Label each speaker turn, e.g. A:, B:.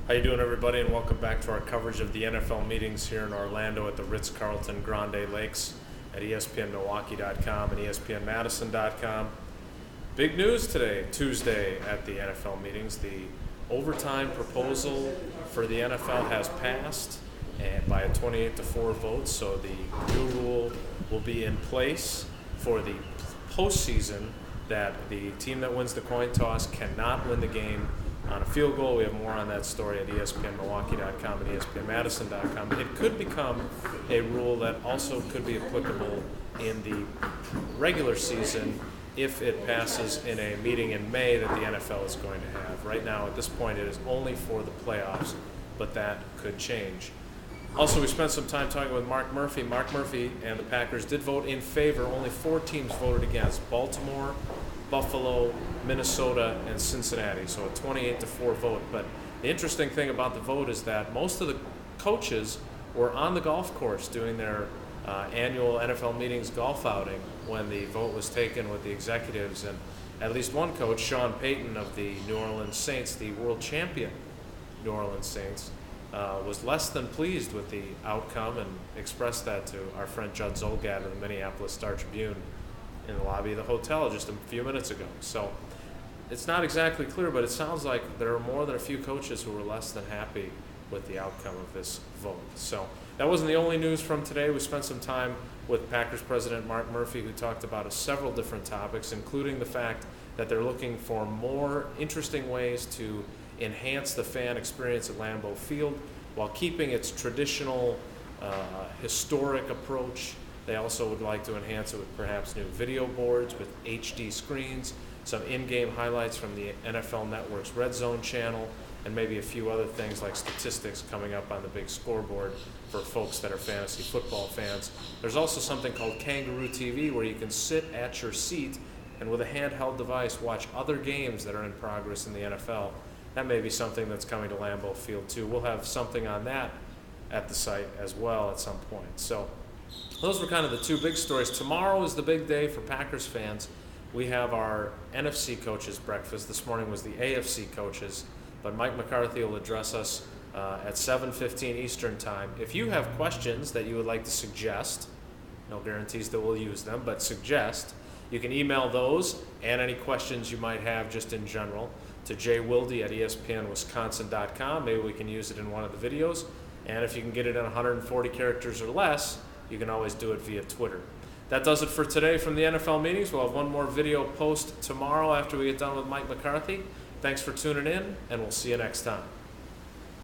A: How you doing, everybody, and welcome back to our coverage of the NFL meetings here in Orlando at the Ritz-Carlton Grande Lakes at ESPNMilwaukee.com and ESPNMadison.com. Big news today, Tuesday, at the NFL meetings. The overtime proposal for the NFL has passed and by a 28-4 vote, so the new rule will be in place for the postseason that the team that wins the coin toss cannot win the game on a field goal. We have more on that story at ESPNMilwaukee.com and ESPNMadison.com. It could become a rule that also could be applicable in the regular season if it passes in a meeting in May that the NFL is going to have. Right now, at this point, it is only for the playoffs, but that could change. Also, we spent some time talking with Mark Murphy. Mark Murphy and the Packers did vote in favor. Only 4 teams voted against: Baltimore, Buffalo, Minnesota, and Cincinnati. So a 28-4 vote. But the interesting thing about the vote is that most of the coaches were on the golf course doing their annual NFL meetings golf outing when the vote was taken with the executives. And at least one coach, Sean Payton of the New Orleans Saints, the world champion New Orleans Saints, was less than pleased with the outcome and expressed that to our friend Judd Zolgad of the Minneapolis Star-Tribune in the lobby of the hotel just a few minutes ago. So it's not exactly clear, but it sounds like there are more than a few coaches who were less than happy with the outcome of this vote. So that wasn't the only news from today. We spent some time with Packers president Mark Murphy, who talked about several different topics, including the fact that they're looking for more interesting ways to enhance the fan experience at Lambeau Field while keeping its traditional historic approach. They also would like to enhance it with perhaps new video boards with HD screens, some in-game highlights from the NFL Network's Red Zone channel, and maybe a few other things like statistics coming up on the big scoreboard for folks that are fantasy football fans. There's also something called Kangaroo TV, where you can sit at your seat and with a handheld device watch other games that are in progress in the NFL. That may be something that's coming to Lambeau Field too. We'll have something on that at the site as well at some point. So those were kind of the two big stories. Tomorrow is the big day for Packers fans. We have our NFC coaches breakfast. This morning was the AFC coaches, but Mike McCarthy will address us at 7:15 Eastern time. If you have questions that you would like to suggest, no guarantees that we'll use them, but suggest, you can email those and any questions you might have just in general to jwilde at espnwisconsin.com. Maybe we can use it in one of the videos. And if you can get it in 140 characters or less, you can always do it via Twitter. That does it for today from the NFL meetings. We'll have one more video post tomorrow after we get done with Mike McCarthy. Thanks for tuning in, and we'll see you next time.